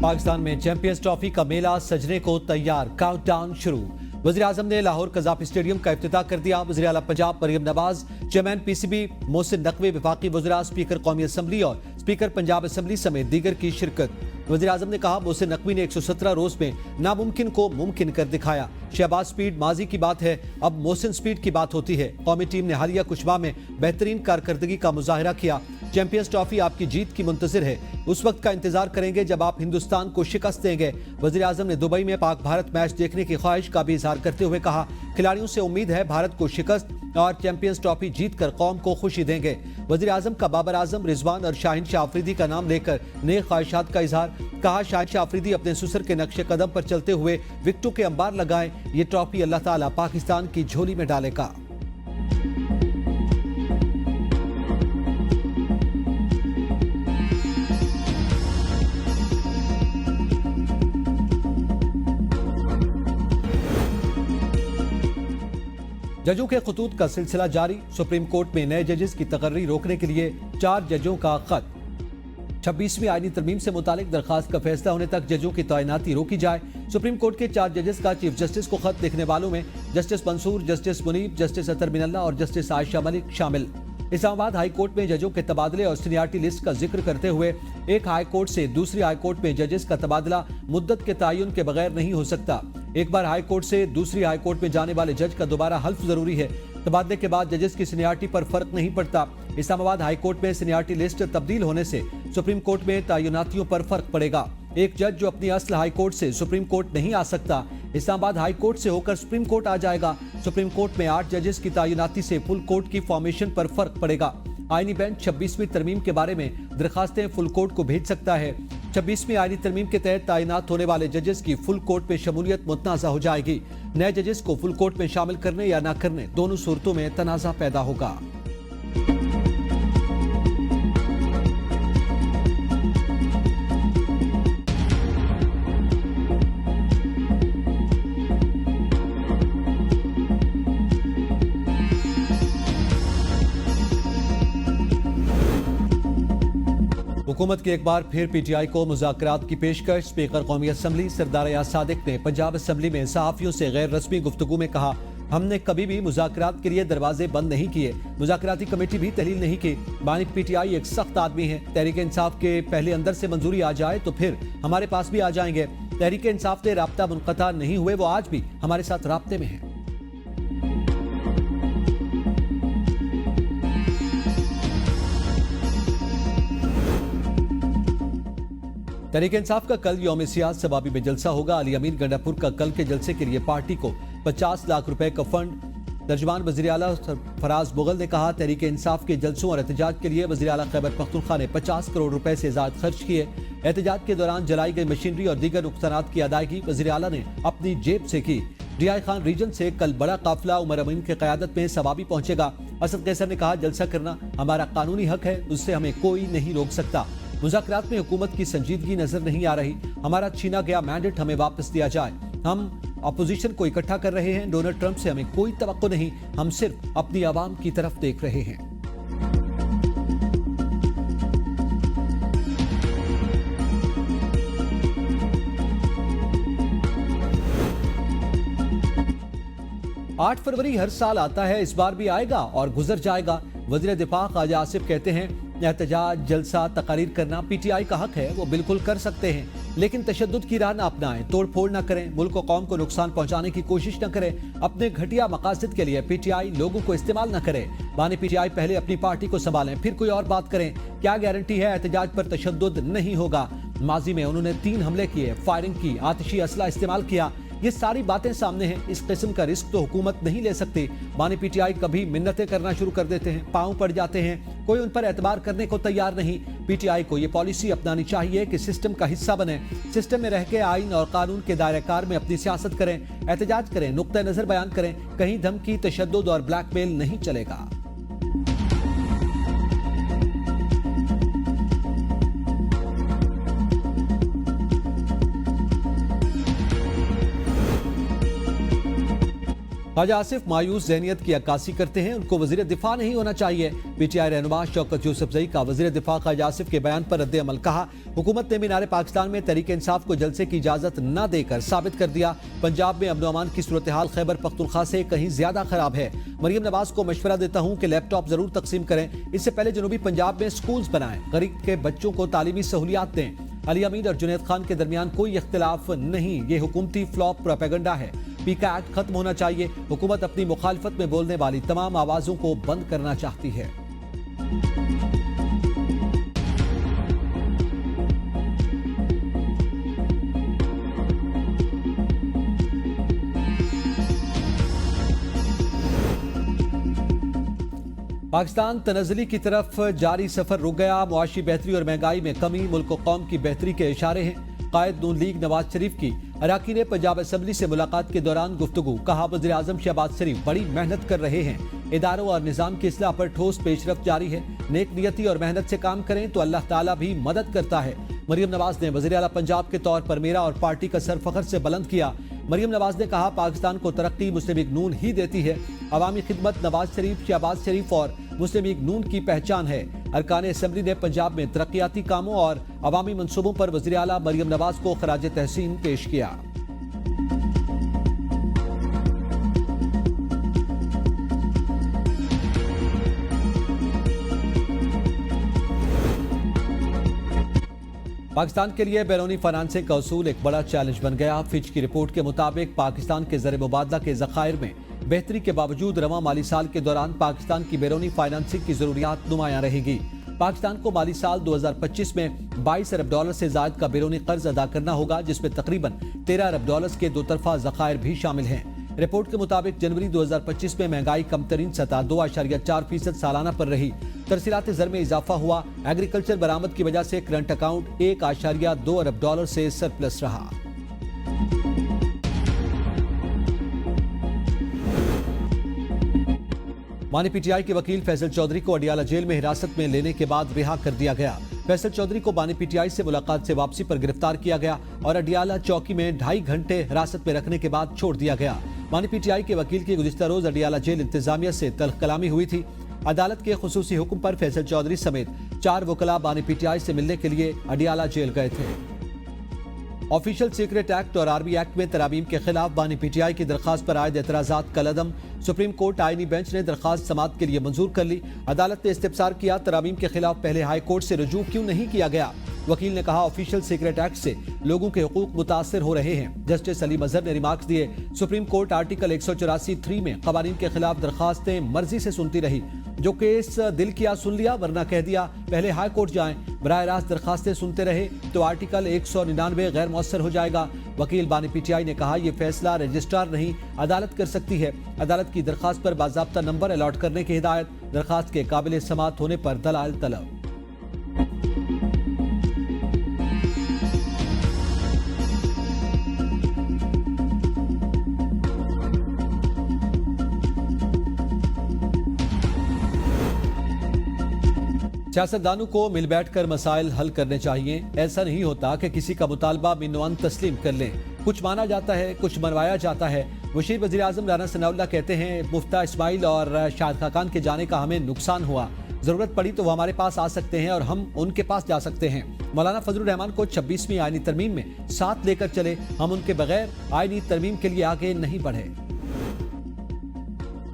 पाकिस्तान में champions trophy का मेला सजने को तैयार, काउंटडाउन शुरू। वज़ीर-ए-आज़म ने लाहौर कज़ाफ़ी स्टेडियम का इफ्तिताह कर दिया। वज़ीर आला पंजाब मरियम नवाज, चेयरमैन पीसीबी मोहसिन नकवी, वफाकी वज़ीरा, स्पीकर कौमी असम्बली और स्पीकर पंजाब असम्बली समेत दीगर की शिरकत। वज़ीर-ए-आज़म ने कहा, मोहसिन नकवी ने 117 रोज में नामुमकिन को मुमकिन कर दिखाया। शहबाज स्पीड माजी की बात है, अब मोहसिन स्पीड की बात होती है। कौमी टीम ने हालिया कुछ माह में बेहतरीन कारकर्दगी का मुजाहिरा किया। चैंपियंस ट्रॉफी आपकी जीत की मुंतजिर है, उस वक्त का इंतजार करेंगे जब आप हिंदुस्तान को शिकस्त देंगे। वज़ीर-ए-आज़म ने दुबई में पाक भारत मैच देखने की ख्वाहिश का भी इजहार करते हुए कहा, खिलाड़ियों से उम्मीद है भारत को शिकस्त और चैंपियंस ट्रॉफी जीत कर कौम को खुशी देंगे। वज़ीर-ए-आज़म का बाबर आजम, रिजवान और शाहीन शाह अफरीदी का नाम लेकर नए ख्वाहिशात का इजहार। कहा, शाहीन शाह अफरीदी अपने सुसर के नक्शे कदम पर चलते हुए विकेटों के अंबार लगाएं, ये ट्रॉफी अल्लाह ताला पाकिस्तान की झोली में डालेगा। जजों के खतूत का सिलसिला जारी। सुप्रीम कोर्ट में नए जजेस की तकर्री रोकने के लिए 4 जजों का खत। 26वीं आईनी तरमीम से मुतालिक दरखास्त का फैसला होने तक जजों की तैनाती रोकी जाए। सुप्रीम कोर्ट के 4 जजेस का चीफ जस्टिस को खत लिखने वालों में justice Mansoor, justice Muneeb, justice Athar Minallah और जस्टिस आयशा मलिक शामिल। इस्लामाबाद हाई कोर्ट में जजों के तबादले और सीनियरिटी लिस्ट का जिक्र करते हुए एक हाई कोर्ट से दूसरी हाई कोर्ट में जजेस का तबादला मुद्दत के तयन के बगैर नहीं हो सकता। एक बार हाई कोर्ट से दूसरी हाई कोर्ट में जाने वाले जज का दोबारा हल्फ जरूरी है। तबादले के बाद जजेस की सीनियरिटी पर फर्क नहीं पड़ता। इस्लामाबाद हाई कोर्ट में सीनियरिटी लिस्ट तब्दील होने से सुप्रीम कोर्ट में तयनातियों पर फर्क पड़ेगा। एक जज जो अपनी असल हाई कोर्ट से सुप्रीम कोर्ट नहीं आ सकता, इस्लामाबाद हाई कोर्ट से होकर सुप्रीम कोर्ट आ जाएगा। सुप्रीम कोर्ट में 8 जजेस की तयनाती से फुल कोर्ट की फॉर्मेशन पर फर्क पड़ेगा। आईनी बेंच 26वीं तरमीम के बारे में दरखास्तें फुल कोर्ट को भेज सकता है। 26वीं आईनी तरमीम के तहत तैनात होने वाले जजेस की फुल कोर्ट में शमूलियत मुतनाज़ा हो जाएगी। नए जजेस को फुल कोर्ट में शामिल करने या न करने, दोनों सूरतों में तनाज़ा पैदा होगा। हुकूमत की एक बार फिर पीटीआई को मुज़ाकरात की पेशकश। स्पीकर कौमी असम्बली सरदार याद सादिक ने पंजाब असम्बली में सहाफ़ियों से गैर रस्मी गुफ्तगू में कहा, हमने कभी भी मुज़ाकरात के लिए दरवाजे बंद नहीं किए, मुज़ाकराती कमेटी भी तहलील नहीं की। मानिक पीटीआई एक सख्त आदमी है, तहरीक इंसाफ के पहले अंदर से मंजूरी आ जाए तो फिर हमारे पास भी आ जाएंगे। तहरीक इंसाफ से राब्ता मुनक़ता नहीं हुए, वो आज भी हमारे साथ राब्ते में है। तहरीक इंसाफ का कल यौम सियासत सबाबी में जलसा होगा। अली अमीन गंडापुर का कल के जलसे के लिए पार्टी को 50 लाख रुपए का फंड। तर्जुमान वज़ीर आला फराज मुगल ने कहा, तहरीक इंसाफ के जलसों और एहतजाज के लिए वज़ीर आला खैबर पख्तूनख्वा ने 50 करोड़ रुपए से ज़्यादा खर्च किए। एहतजाज के दौरान जलाई गई मशीनरी और दीगर नुकसानात की अदायगी वज़ीर आला ने अपनी जेब से की। रियाई खान रीजन से कल बड़ा काफिला उमर अमीन की क़यादत में सवाबी पहुंचेगा। असद कैसर ने कहा, जलसा करना हमारा कानूनी हक है, उससे हमें कोई नहीं रोक सकता। मुज़ाकरात में हुकूमत की संजीदगी नजर नहीं आ रही, हमारा छीना गया मैंडेट हमें वापस दिया जाए। हम अपोजिशन को इकट्ठा कर रहे हैं, डोनाल्ड ट्रंप से हमें कोई तवक्को नहीं, हम सिर्फ अपनी आवाम की तरफ देख रहे हैं। आठ फरवरी हर साल आता है, इस बार भी आएगा और गुजर जाएगा। वज़ीर दिफा ख्वाजा आसिफ कहते हैं, एहतजाज, जलसा, तकारीर करना पीटीआई का हक है, वो बिल्कुल कर सकते हैं, लेकिन तशद्दुद की राह न अपनाएं, तोड़ फोड़ न करें, मुल्क और कौम को नुकसान पहुंचाने की कोशिश न करें। अपने घटिया मकासद के लिए पीटीआई लोगों को इस्तेमाल न करे। बानी पीटीआई पहले अपनी पार्टी को संभालें, फिर कोई और बात करें। क्या गारंटी है एहतजाज पर तशद्दुद नहीं होगा? माजी में उन्होंने 3 हमले किए, फायरिंग की, आतिशी असला इस्तेमाल किया। ये सारी बातें सामने हैं। इस किस्म का रिस्क तो हुकूमत नहीं ले सकती। बानी पीटीआई कभी मिन्नतें करना शुरू कर देते हैं, पांव पड़ जाते हैं, कोई उन पर एतबार करने को तैयार नहीं। पीटीआई को ये पॉलिसी अपनानी चाहिए कि सिस्टम का हिस्सा बने, सिस्टम में रह के आइन और कानून के दायरे कार में अपनी सियासत करें, एहतजाज करें, नुक्ता नजर बयान करें। कहीं धमकी, तशद्दुद और ब्लैकमेल नहीं चलेगा। ख्वाजा आसिफ मायूस ज़हनियत की अक्कासी करते हैं, उनको वज़ीर दिफा नहीं होना चाहिए। पीटीआई रहनुमा शौकत यूसुफजई का वज़ीर दिफा ख्वाजा आसिफ के बयान पर रद्द अमल। कहा, हुकूमत ने मीनार पाकिस्तान में तहरीक इंसाफ को जलसे की इजाज़त न देकर साबित कर दिया पंजाब में अमन अमान की सूरत हाल खैबर पख्तूनख्वा से कहीं ज्यादा खराब है। मरियम नवाज को मशवरा देता हूँ कि लैपटॉप जरूर तकसीम करें, इससे पहले जनूबी पंजाब में स्कूल्स बनाएं, गरीब के बच्चों को तालीमी सहूलियात दें। अली अमीन और जुनैद खान के दरमियान कोई इख्तिलाफ नहीं, ये हुकूमती फ्लॉप प्रोपेगेंडा है। पीका एक्ट खत्म होना चाहिए। हुकूमत अपनी मुखालफत में बोलने वाली तमाम आवाजों को बंद करना चाहती है। पाकिस्तान तनज़्ज़ुली की तरफ जारी सफर रुक गया। मुआशी बेहतरी और महंगाई में कमी मुल्क व कौम की बेहतरी के इशारे हैं। कायद नून लीग नवाज शरीफ की अराकीन पंजाब असम्बली से मुलाकात के दौरान गुफ्तगू। कहा, वज़ीर आज़म शहबाज शरीफ बड़ी मेहनत कर रहे हैं, इदारों और निज़ाम की इस्लाह पर ठोस पेशरफ्त जारी है। नेक नियती और मेहनत से काम करें तो अल्लाह ताला भी मदद करता है। मरियम नवाज ने वज़ीर आला पंजाब के तौर पर मेरा और पार्टी का सर फख्र से बुलंद किया। मरियम नवाज ने कहा, पाकिस्तान को तरक्की मुस्लिम लीग नून ही देती है। अवामी खिदमत नवाज शरीफ, शहबाज शरीफ और मुस्लिम लीग नून की पहचान है। अरकान असम्बली ने पंजाब में तरक्याती कामों और अवामी मनसूबों पर वज़ीर आला मरियम नवाज को खराज तहसीन पेश किया। पाकिस्तान के लिए बैरूनी फाइनेंसिंग का उसूल एक बड़ा चैलेंज बन गया। फिच की रिपोर्ट के मुताबिक पाकिस्तान के ज़र मुबादला के ज़खायर में बेहतरी के बावजूद रवां माली साल के दौरान पाकिस्तान की बैरूनी फाइनेंसिंग की जरूरियात नुमायां रहेगी। पाकिस्तान को माली साल 2025 में 22 अरब डॉलर से ज्यादा का बैरूनी कर्ज अदा करना होगा, जिसमें तकरीबन 13 अरब डॉलर के दो तरफा ज़खायर भी शामिल हैं। रिपोर्ट के मुताबिक जनवरी 2025 में महंगाई कम तरीन सतह 2.4% सालाना पर रही। तरसीलात ज़र में इजाफा हुआ। एग्रीकल्चर बरामद की वजह से करंट अकाउंट 1.2 अरब डॉलर से सरप्लस रहा। मानी पीटीआई के वकील फैसल चौधरी को अडियाला जेल में हिरासत में लेने के बाद रिहा कर दिया गया। फैसल चौधरी को मानी पीटीआई से मुलाकात से वापसी पर गिरफ्तार किया गया और अडियाला चौकी में 2.5 घंटे हिरासत में रखने के बाद छोड़ दिया गया। मानी पीटीआई के वकील की गुज़िश्ता रोज अडियाला जेल इंतजामिया से तल्ख कलामी हुई थी। अदालत के खुसूसी हुक्म पर फैसल चौधरी समेत 4 वकला मानी पीटीआई से मिलने के लिए अडियाला जेल गए थे। ऑफिशियल सीक्रेट एक्ट और आरबी एक्ट में तरामीम के खिलाफ बानी पीटीआई की दरखास्त पर आयद एतराज़ात कलअदम। सुप्रीम कोर्ट आईनी बेंच ने दरखास्त समाअत के लिए मंजूर कर ली। अदालत ने इस्तिफसार किया, तरामीम के खिलाफ पहले हाई कोर्ट से रुजू क्यों नहीं किया गया। वकील ने कहा, ऑफिशियल सीक्रेट एक्ट से लोगों के हुकूक मुतासर हो रहे हैं। जस्टिस अली मजहर ने रिमार्क्स दिए, सुप्रीम कोर्ट आर्टिकल 184(3) में कवानीन के खिलाफ दरखास्तें मर्जी से सुनती रही। जो केस दिल किया सुन लिया, वरना कह दिया पहले हाई कोर्ट जाएं। बराह रास्त दरखास्तें सुनते रहे तो आर्टिकल 199 गैर मौसर हो जाएगा। वकील बानी पीटीआई ने कहा, यह फैसला रजिस्ट्रार नहीं अदालत कर सकती है। अदालत की दरखास्त पर बाज़ाब्ता नंबर अलॉट करने की हिदायत। दरखास्त के काबिल समाअत होने पर दलाल तलब। सियासतदानों को मिल बैठकर मसाइल हल करने चाहिए। ऐसा नहीं होता कि किसी का मुतालबा मिनवान तस्लीम कर लें। कुछ माना जाता है, कुछ मनवाया जाता है। मुशीर वज़ीर आज़म राना सनाउल्लाह कहते हैं, मुफ्ता इस्माइल और शाहिद खाकान के जाने का हमें नुकसान हुआ। जरूरत पड़ी तो वो हमारे पास आ सकते हैं और हम उनके पास जा सकते हैं। मौलाना फजलुर रहमान को 26वीं आईनी तरमीम में साथ लेकर चले, हम उनके बगैर आईनी तरमीम के लिए आगे नहीं बढ़े।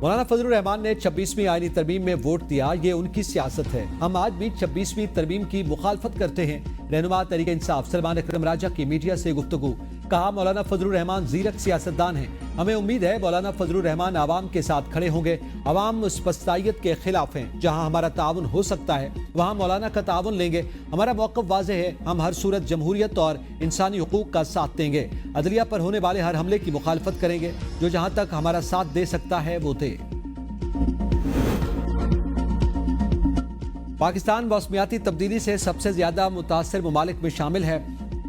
मौलाना फजलुर रहमान ने 26वीं आईनी तरमीम में वोट दिया, ये उनकी सियासत है। हम आज भी 26वीं तरमीम की मुखालफत करते हैं। रहनुमा तहरीक इंसाफ सलमान अकरम राजा की मीडिया से गुफ्तगू। कहा, मौलाना फजलुर रहमान जीरक सियासतदान हैं। हमें उम्मीद है मौलाना फजलुर रहमान आवाम के साथ खड़े होंगे। आवाम उस पस्तायत के खिलाफ हैं। जहां हमारा ताउन हो सकता है वहां मौलाना का ताउन लेंगे। हमारा मौक़िफ़ वाज़ेह है, हम हर सूरत जमहूरियत और इंसानी हुकूक का साथ देंगे। अदलिया पर होने वाले हर हमले की मुखालफत करेंगे। जो जहां तक हमारा साथ दे सकता है वो दे। पाकिस्तान मौसमियाती तब्दीली से सबसे ज्यादा मुतासर ममालिक में शामिल है।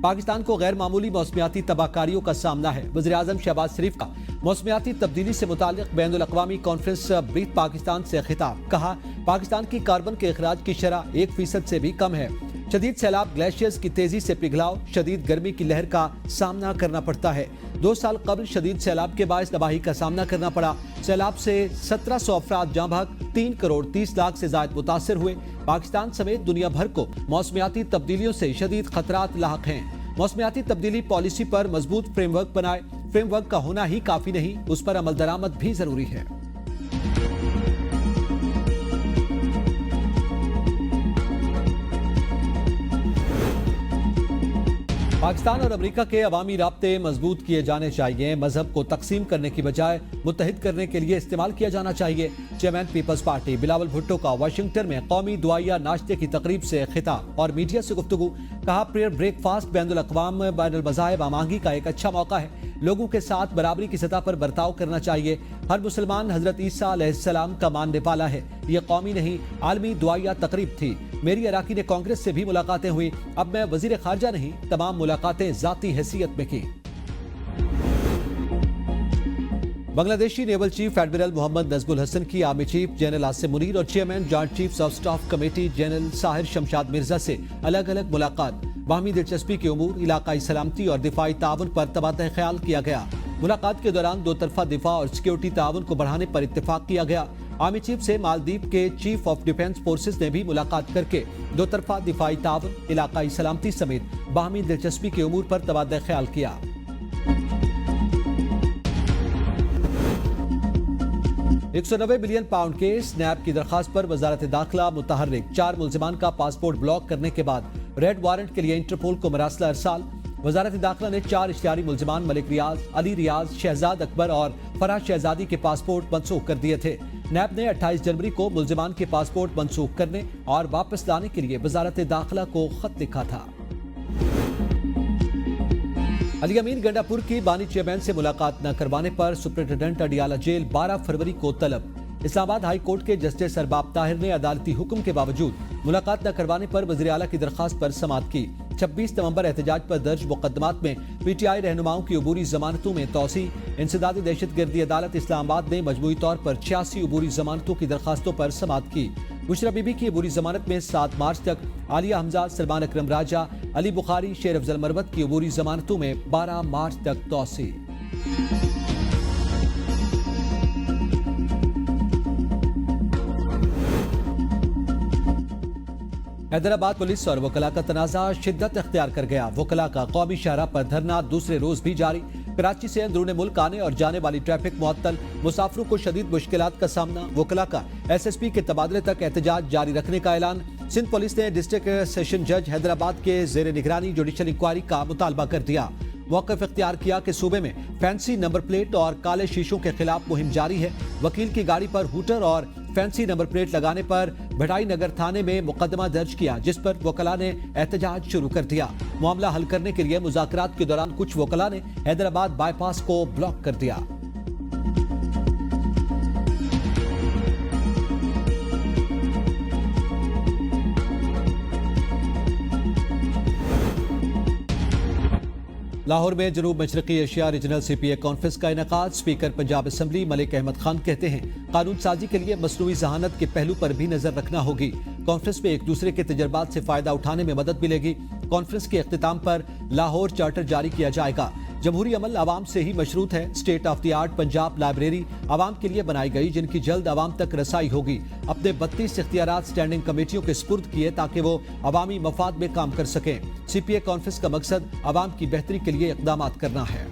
पाकिस्तान को गैर मामूली मौसमियाती तबाहकारियों का सामना है। वज़ीर आज़म शहबाज शरीफ का मौसमियाती तब्दीली से मुताल्लिक़ बैनुल अक़वामी कॉन्फ्रेंस ब्रीथ पाकिस्तान से खिताब। कहा, पाकिस्तान की कार्बन के अखराज की शरह 1% से भी कम है। शदीद सैलाब, ग्लेशियर्स की तेजी से पिघलाव, शदीद गर्मी की लहर का सामना करना पड़ता है। 2 साल कबल शदीद सैलाब के बायस तबाही का सामना करना पड़ा। सैलाब से 1700 अफराद जाँ भाग, 3 करोड़ 30 लाख से ज्यादा मुतासर हुए। पाकिस्तान समेत दुनिया भर को मौसमियाती तब्दीलियों से शदीद खतरात लाहक हैं। मौसमियाती तब्दीली पॉलिसी पर मजबूत फ्रेमवर्क बनाए। फ्रेमवर्क का होना ही काफी नहीं, उस पर अमल दरामद भी जरूरी है। पाकिस्तान और अमेरिका के अवामी राब्ते मजबूत किए जाने चाहिए। मजहब को तकसीम करने की बजाय मुत्तहिद करने के लिए इस्तेमाल किया जाना चाहिए। चेयरमैन पीपल्स पार्टी बिलावल भुट्टो का वाशिंगटन में कौमी दुआया नाश्ते की तकरीब से खिताब और मीडिया से गुफ्तगू। कहा, प्रेयर ब्रेकफास्ट बैनुल अक़वाम बैनुल मज़ाहिब आमांगी का एक अच्छा मौका है। लोगों के साथ बराबरी की सतह पर बर्ताव करना चाहिए। हर मुसलमान हजरत ईसा अलैहिस्सलाम का मानने वाला है। ये कौमी नहीं, आलमी दुआया तकरीब थी। मेरी अराकीन कांग्रेस से भी मुलाकातें हुई। अब मैं वजीर खारजा नहीं, तमाम मुलाकातें जाती हैसियत में की। Bangladeshi naval chief admiral Mohammad Najmul Hasan की army chief general Asim Munir और chairman joint chiefs of staff committee general Sahir Shamshad Mirza से अलग अलग मुलाकात। बाहमी दिलचस्पी के उमूर, इलाकाई सलामती और दिफाई ताउन पर तबादला ख्याल किया गया। मुलाकात के दौरान दो तरफा दिफा और सिक्योरिटी ताउन को बढ़ाने पर इत्तेफाक किया गया। आर्मी चीफ से मालदीव के चीफ ऑफ डिफेंस फोर्सेस ने भी मुलाकात करके दो तरफा दिफाई ताउन, इलाकाई सलामती समेत बाहमी दिलचस्पी के उमूर पर तबादला ख्याल किया। £190 बिलियन के स्नैप की दरखास्त पर वजारत दाखिला मुतहर्रिक। 4 मुल्जिमान का पासपोर्ट ब्लॉक करने के बाद रेड वारंट के लिए इंटरपोल को मरासला अरसाल। वजारत दाखिला ने 4 इश्तिहारी मुल्जिमान मलिक रियाज, अली रियाज, शहजाद अकबर और फराज शहजादी के पासपोर्ट मनसूख कर दिए थे। नैब ने 28 जनवरी को मुल्जिमान के पासपोर्ट मनसूख करने और वापस लाने के लिए वजारत दाखिला को खत लिखा था। अली अमीन गंडापुर की बानी चेयरमैन से मुलाकात न करवाने पर सुप्रिंटेंडेंट अडियाला जेल 12 फरवरी को तलब। इस्लामाबाद हाई कोर्ट के जस्टिस अरबाब ताहिर ने अदालती हुक्म के बावजूद मुलाकात न करवाने पर वज़ीर आला की दरखास्त पर समाअत की। 26 नवंबर एहतजाज पर दर्ज मुकदमात में पीटीआई रहनुमाओं की अबूरी जमानतों में तौसी। इंसदादी दहशतगर्दी अदालत इस्लामाबाद ने मजमूई तौर पर 86 अबूरी जमानतों की दरखास्तों पर समाअत की। बुशरा बीबी की अबूरी जमानत में 7 मार्च तक, आलिया हमजा, सलमान अकरम राजा, अली बुखारी, शेर अफजल मरवत की अबूरी जमानतों में 12 मार्च तक तौसी। हैदराबाद पुलिस और वकला का तनाज़ा शिद्दत अख्तियार कर गया। वकला का कौमी शाहराह पर धरना दूसरे रोज भी जारी। कराची से अंदरूनी मुल्क आने और जाने वाली ट्रैफिक मुअत्तल, मुसाफिरों को शदीद मुश्किलात का सामना। वकला का एसएसपी के तबादले तक एहतजाज जारी रखने का ऐलान। सिंध पुलिस ने डिस्ट्रिक्ट सेशन जज हैदराबाद के जेर निगरानी जुडिशल इंक्वायरी का मुतालबा कर दिया। मौक़िफ़ इख्तियार किया कि सूबे में फैंसी नंबर प्लेट और काले शीशों के खिलाफ मुहिम जारी है। वकील की गाड़ी पर हूटर और फैंसी नंबर प्लेट लगाने पर भटाई नगर थाने में मुकदमा दर्ज किया, जिस पर वकला ने एहतजाज शुरू कर दिया। मामला हल करने के लिए मुज़ाकरात के दौरान कुछ वकला ने हैदराबाद बाईपास को ब्लॉक कर दिया। लाहौर में जनूब मशरकी एशिया रीजनल CPA कॉन्फ्रेंस का इनेकाद। स्पीकर पंजाब असम्बली मलिक अहमद खान कहते हैं, कानून साजी के लिए मसनूई जहानत के पहलू पर भी नजर रखना होगी। कॉन्फ्रेंस में एक दूसरे के तजर्बात से फायदा उठाने में मदद मिलेगी। कॉन्फ्रेंस के अख्तिताम पर लाहौर चार्टर जारी किया जाएगा। जमहूरी अमल आवाम से ही मशरूत है। State of the art Punjab library आवाम के लिए बनाई गई, जिनकी जल्द आवाम तक रसाई होगी। अपने 32 इख्तियारात स्टैंडिंग कमेटियों के स्पुर्द किए ताकि वो अवामी मफाद में काम कर सकें। CPA कॉन्फ्रेंस का मकसद आवाम की बेहतरी के लिए इक़दाम करना है।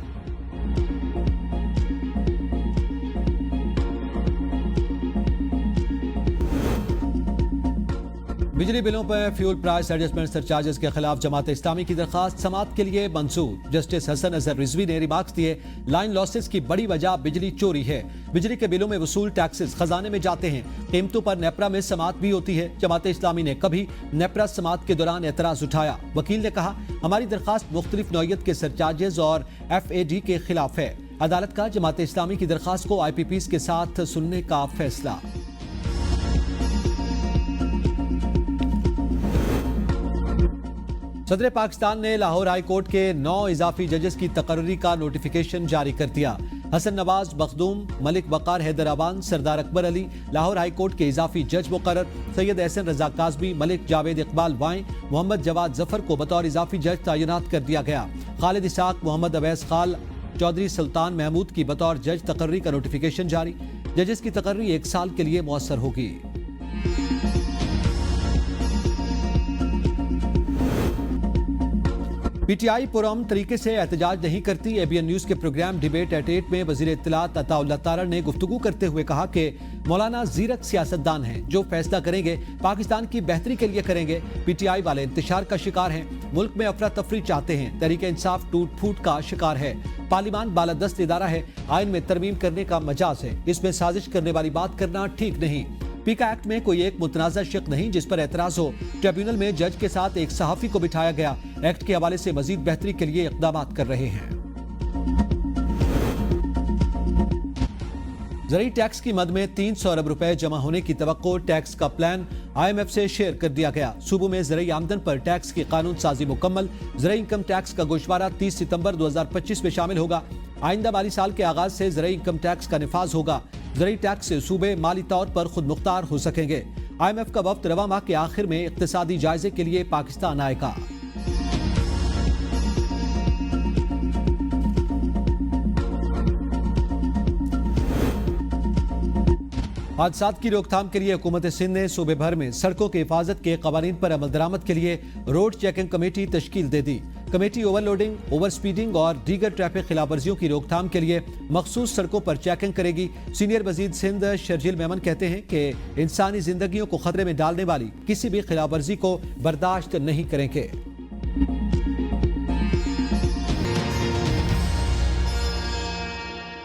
बिजली बिलों पर फ्यूल प्राइस एडजस्टमेंट सरचार्जेस के खिलाफ जमात इस्लामी की दरखास्त समाअत के लिए मंजूर। जस्टिस हसन अजहर रिजवी ने रिमार्क्स दिए, लाइन लॉसेस की बड़ी वजह बिजली चोरी है। बिजली के बिलों में वसूल टैक्सेस खजाने में जाते हैं। कीमतों पर नेपरा में समाअत भी होती है। जमात इस्लामी ने कभी नेपरा समाअत के दौरान एतराज उठाया। वकील ने कहा, हमारी दरखास्त मुख्तलिफ नौइयत के सरचार्जेस और FAD के खिलाफ है। अदालत का जमात इस्लामी की दरखास्त को IPPs के साथ सुनने का फैसला। सदर पाकिस्तान ने लाहौर हाई कोर्ट के 9 इजाफी जजेस की तकर्री का नोटिफिकेशन जारी कर दिया। हसन नवाज मखदूम, मलिक वकार हैदराबाद, सरदार अकबर अली लाहौर हाई कोर्ट के इजाफी जज मुकर्रर, सैयद एहसन रजा काजमी, मलिक जावेद इकबाल वाई, मोहम्मद जवाद जफर को बतौर इजाफी जज तैनात कर दिया गया। खालिद इसाक, मोहम्मद अवैस खाल, चौधरी सुल्तान महमूद की बतौर जज तकर्री का नोटिफिकेशन जारी। जजेस की तकर्री 1 साल के लिए मुअस्सर होगी। पीटीआई पुरअमन तरीके से एहतजाज नहीं करती। एबीएन न्यूज के प्रोग्राम डिबेट एट 8 में वजीर इत्तलात अताउल्लाह तारड़ ने गुफ्तगू करते हुए कहा कि मौलाना जीरक सियासतदान हैं, जो फैसला करेंगे पाकिस्तान की बेहतरी के लिए करेंगे। पीटीआई वाले इंतशार का शिकार हैं, मुल्क में अफरा तफरी चाहते हैं। तहरीक इंसाफ टूट फूट का शिकार है। पार्लिमान बालादस्त इदारा है, आइन में तरमीम करने का मजाज है। इसमें साजिश करने वाली बात करना ठीक नहीं। पीका एक्ट में कोई एक मुतनाज़ा शक नहीं जिस पर एतराज हो। ट्रिब्यूनल में जज के साथ एक सहाफी को बिठाया गया। एक्ट के हवाले से मजीद बेहतरी के लिए इक़दाम कर रहे हैं। ज़रूरी टैक्स की मद में 300 अरब रुपए जमा होने की तवक्को। टैक्स का प्लान IMF से शेयर कर दिया गया। सूबों में ज़रूरी आमदन पर टैक्स की कानून साजी मुकम्मल। ज़रूरी इनकम टैक्स का गोशवारा 30 सितंबर 2025 में शामिल होगा। आइंदा माली साल के आगाज से ज़रूरी इनकम टैक्स का निफाज होगा। ज़रूरी टैक्स से सूबे माली तौर पर खुद मुख्तार हो सकेंगे। IMF का वफ्द रवा माह के आखिर में इक्तिसादी जायजे के लिए पाकिस्तान आएगा। हादसात की रोकथाम के लिए हुकूमत सिंध ने सूबे भर में सड़कों की हिफाजत के कवानीन पर अमल दरामद के लिए रोड चेकिंग कमेटी तश्कील दे दी। कमेटी ओवरलोडिंग, ओवर स्पीडिंग और दीगर ट्रैफिक खिलाफवर्जियों की रोकथाम के लिए मखसूस सड़कों पर चेकिंग करेगी। सीनियर वजीर सिंध शर्जील मेमन कहते हैं कि इंसानी जिंदगियों को खतरे में डालने वाली किसी भी खिलाफवर्जी को बर्दाश्त नहीं करेंगे।